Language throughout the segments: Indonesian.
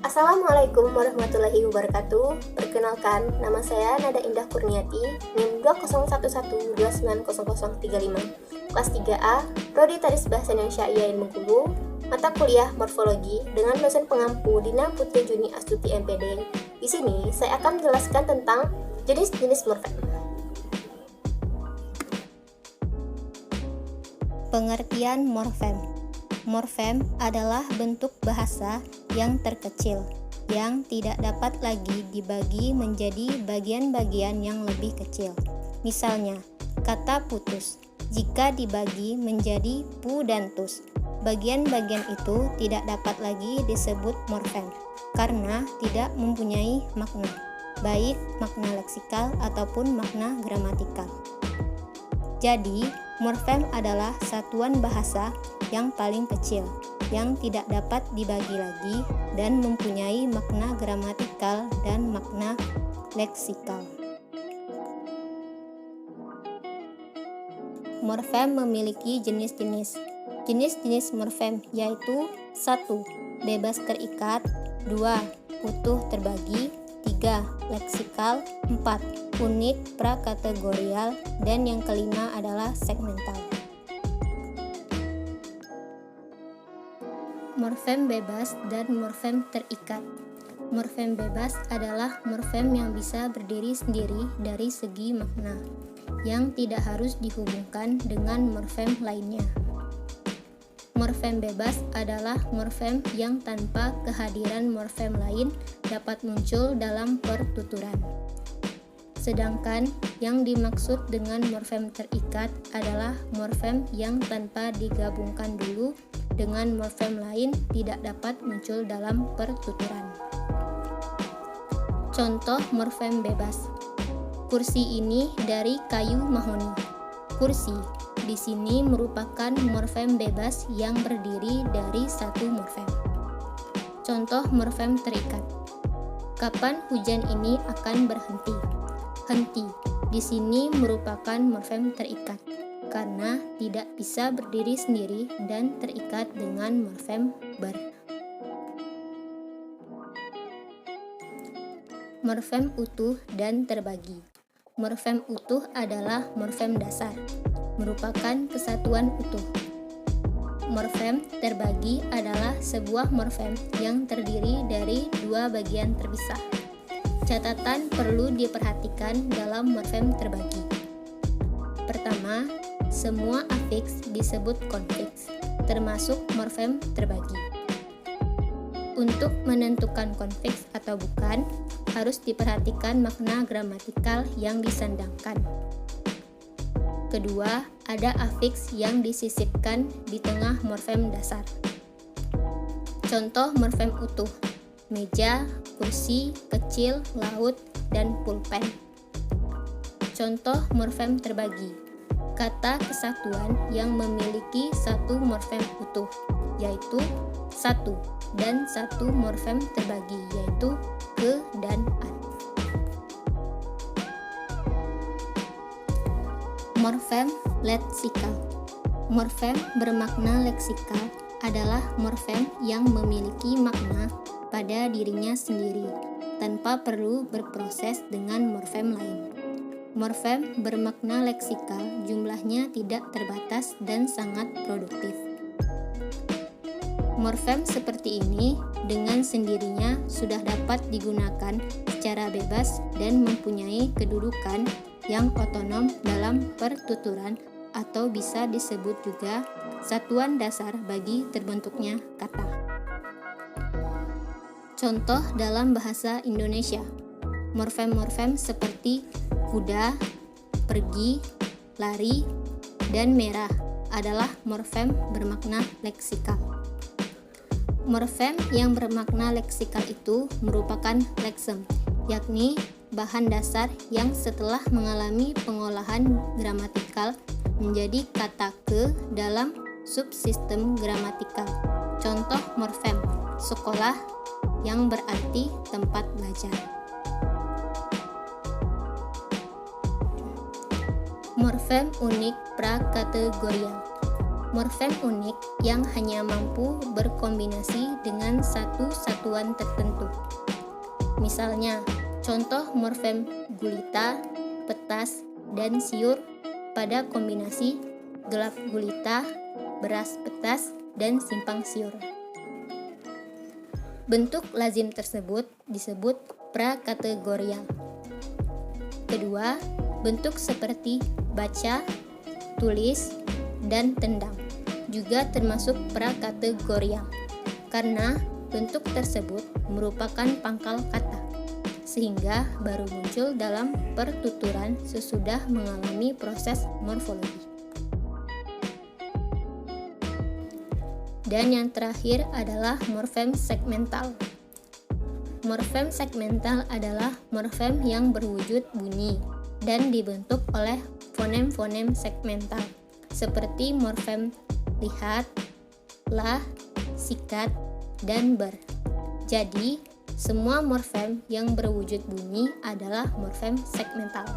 Assalamualaikum warahmatullahi wabarakatuh. Perkenalkan, nama saya Nada Indah Kurniati, NIM 20112900035, kelas 3A, Prodi Tadis Bahasa Indonesia IAIN Bengkulu, mata kuliah Morfologi dengan dosen pengampu Dina Putri Juni Astuti MPD. Di sini saya akan menjelaskan tentang jenis-jenis morfem. Pengertian morfem. Morfem adalah bentuk bahasa yang terkecil, yang tidak dapat lagi dibagi menjadi bagian-bagian yang lebih kecil. Misalnya, kata putus, jika dibagi menjadi pu dan tus, bagian-bagian itu tidak dapat lagi disebut morfem, karena tidak mempunyai makna, baik makna leksikal ataupun makna gramatikal. Jadi, morfem adalah satuan bahasa yang paling kecil, yang tidak dapat dibagi lagi dan mempunyai makna gramatikal dan makna leksikal. Morfem memiliki jenis-jenis. Jenis-jenis morfem yaitu 1. Bebas terikat, 2. Utuh terbagi, 3. Leksikal, 4. Unik prakategorial, dan yang kelima adalah segmental. Morfem bebas dan morfem terikat. Morfem bebas adalah morfem yang bisa berdiri sendiri dari segi makna, yang tidak harus dihubungkan dengan morfem lainnya. Morfem bebas adalah morfem yang tanpa kehadiran morfem lain dapat muncul dalam pertuturan. Sedangkan yang dimaksud dengan morfem terikat adalah morfem yang tanpa digabungkan dulu dengan morfem lain tidak dapat muncul dalam pertuturan. Contoh morfem bebas. Kursi ini dari kayu mahoni. Kursi di sini merupakan morfem bebas yang berdiri dari satu morfem. Contoh morfem terikat. Kapan hujan ini akan berhenti? Henti di sini merupakan morfem terikat karena tidak bisa berdiri sendiri dan terikat dengan morfem ber. Morfem utuh dan terbagi. Morfem utuh adalah morfem dasar, merupakan kesatuan utuh. Morfem terbagi adalah sebuah morfem yang terdiri dari dua bagian terpisah. Catatan perlu diperhatikan dalam morfem terbagi. Pertama, semua afiks disebut konfiks, termasuk morfem terbagi. Untuk menentukan konfiks atau bukan, harus diperhatikan makna gramatikal yang disandangkan. Kedua, ada afiks yang disisipkan di tengah morfem dasar. Contoh morfem utuh: meja, kursi, kecil, laut, dan pulpen. Contoh morfem terbagi: kata kesatuan yang memiliki satu morfem utuh, yaitu satu, dan satu morfem terbagi, yaitu ke dan an. Morfem leksikal. Morfem bermakna leksikal adalah morfem yang memiliki makna pada dirinya sendiri, tanpa perlu berproses dengan morfem lain. Morfem bermakna leksikal jumlahnya tidak terbatas dan sangat produktif. Morfem seperti ini dengan sendirinya sudah dapat digunakan secara bebas dan mempunyai kedudukan yang otonom dalam pertuturan atau bisa disebut juga satuan dasar bagi terbentuknya kata. Contoh dalam bahasa Indonesia, morfem-morfem seperti kuda, pergi, lari, dan merah adalah morfem bermakna leksikal. Morfem yang bermakna leksikal itu merupakan leksem, yakni bahan dasar yang setelah mengalami pengolahan gramatikal menjadi kata ke dalam subsistem gramatikal. Contoh morfem: sekolah, yang berarti tempat belajar. Morfem unik prakategorial. Morfem unik yang hanya mampu berkombinasi dengan satu satuan tertentu. Misalnya, contoh morfem gulita, petas, dan siur pada kombinasi gelap gulita, beras petas, dan simpang siur. Bentuk lazim tersebut disebut prakategorial. Kedua, bentuk seperti baca, tulis, dan tendang juga termasuk prakategorial karena bentuk tersebut merupakan pangkal kata sehingga baru muncul dalam pertuturan sesudah mengalami proses morfologi. Dan yang terakhir adalah morfem segmental. Morfem segmental adalah morfem yang berwujud bunyi dan dibentuk oleh fonem-fonem segmental seperti morfem lihat, lah, sikat, dan ber. Jadi, semua morfem yang berwujud bunyi adalah morfem segmental.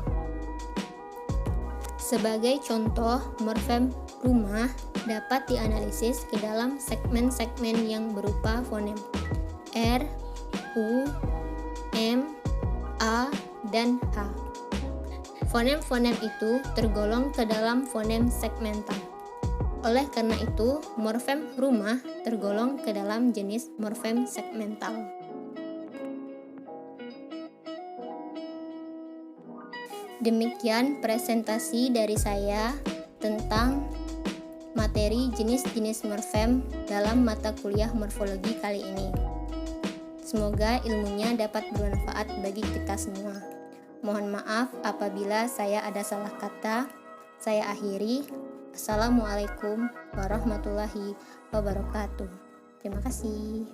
Sebagai contoh, morfem rumah dapat dianalisis ke dalam segmen-segmen yang berupa fonem R, U, M, A, dan H. Fonem-fonem itu tergolong ke dalam fonem segmental. Oleh karena itu, morfem rumah tergolong ke dalam jenis morfem segmental. Demikian presentasi dari saya tentang materi jenis-jenis morfem dalam mata kuliah morfologi kali ini. Semoga ilmunya dapat bermanfaat bagi kita semua. Mohon maaf apabila saya ada salah kata. Saya akhiri. Assalamualaikum warahmatullahi wabarakatuh. Terima kasih.